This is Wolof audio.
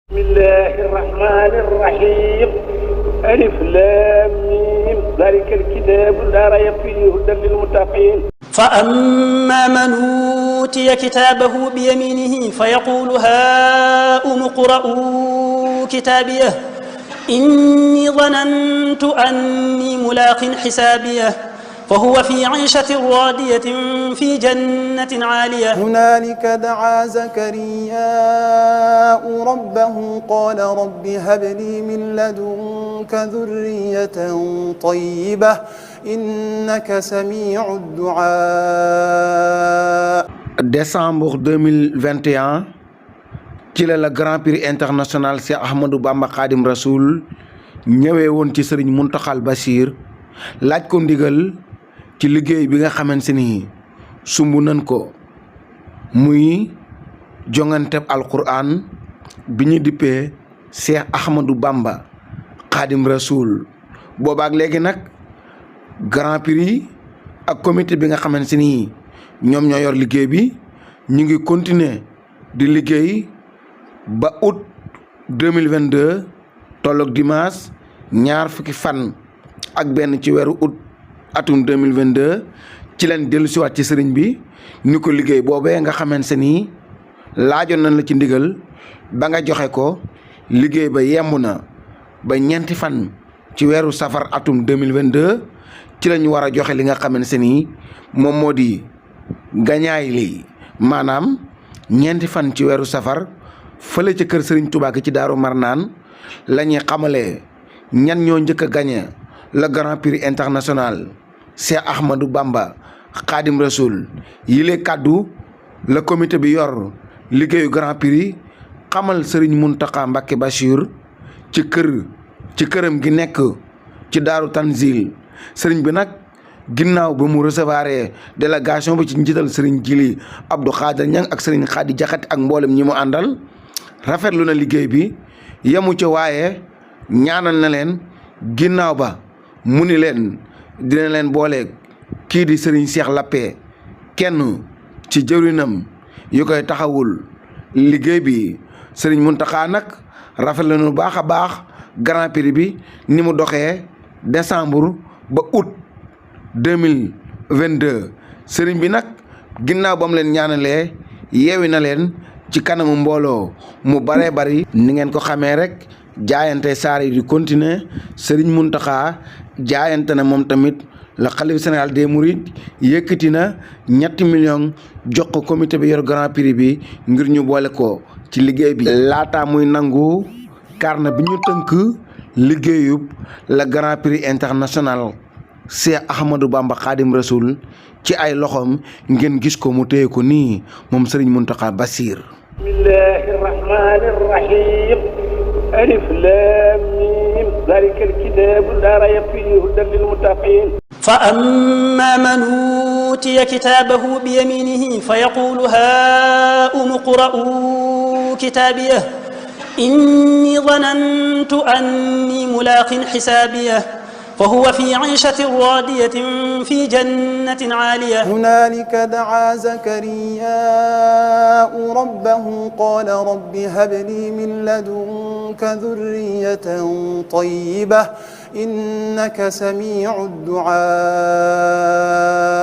بسم الله الرحمن الرحيم ألف لام ميم ذلك الكتاب لا ريب فيه هدى للمتقين فأما من أوتي كتابه بيمينه فيقول هاؤم اقرءوا كتابيه إني ظننت أني ملاق حسابيه فهو في عيشة راضية في جنة عالية هنالك دعا زكرياء ربه قال رب هب لي من لدنك ذرية طيبة إنك سميع الدعاء. Décembre 2021 ci la Grand Prix international Cheikh Ahmadou Bamba Khadim Rasoul ñëwee woon ci Serigne Mountakha Bachir laaj ko ndigal ci liggéey bi nga xamante ni sumb nañ ko muy jonganteb alquran bi ñu dippee Cheikh Ahmadou Bamba Khadim Rasoul boobaak léegi nag Grand Prix ak comité bi nga xamante ni ñoom ñoo yor liggéey bi ñu ngi continuer di liggéey ba août 2022 tolloog dimanche ñaar fukki fan ak benn ci weeru août atum 2022 ci leen dellu siwaat ci sëriñ bi ni ko liggéey boobee nga xamante ni laajoon nañ la ci ndigal ba nga joxe ko liggéey ba yemb na ba ñeenti fan ci weeru safar atum 2022 ci lañu war a joxe li nga xamante ni moom moo di gañaay li maanaam ñeenti fan ci weeru safar fële ca kër Serigne Touba ci Daaru Marnaan la ñuy xamalee ñan ñoo njëkk a gañe le Grand Prix international Cheikh Ahmadou Bamba Khadim Rasoul yile kàddu la comité bi yor liggéeyu Grand Prix xamal Serigne Mountakha Mbacké Bachir ci këram gi nekk ci Daaru Tanzil Serigne bi nag ginnaaw ba mu recevoir délégation bi ci njiital Serigne Jili Abdou Khadir Ñang ak Serigne Khady Jaxate ak mboolem ñi mu àndal rafetlu na liggéey bi yemu ca waaye ñaanal na leen ginnaaw ba mu ni leen dina leen boole kii di Serigne Cheikh Lappé kenn ci jëwrinam yu koy taxawul liggéey bi Serigne Mountakha nag rafetlu na baax a baax Grand Prix bi ni mu doxee décembre ba août 2022 Serigne bi nag ginnaaw ba mu leen ñaanalee yeewi na leen ci kanamu mbooloo mu baree bari ni ngeen ko xamee rek jaayante saar yi di continuer Serigne Mountakha jaayante na moom tamit la xalifa général des mourides yëkkati na 3 millions jox ko comité bi yor Grand Prix bi ngir ñu boole ko ci liggéey bi laataa muy nangu carnet bi ñu tënk liggéeyub la Grand Prix international Cheikh Ahmadou Bamba Khadim Rasoul ci ay loxoom ngeen gis ko mu téye ko nii moom Serigne Mountakha Bachir. bismillahi rahmani rahim alif lam mim zalika alkitabu la rayba fihi hudan lilmuttaqin فأما من أوتي كتابه بيمينه فيقول هاؤم اقرءوا كتابيه إني ظننت أني ملاق حسابيه فهو في عيشة راضية في جنة عالية هنالك دعا زكرياء ربه قال رب هب لي من لدنك ذرية طيبة إنك سميع الدعاء.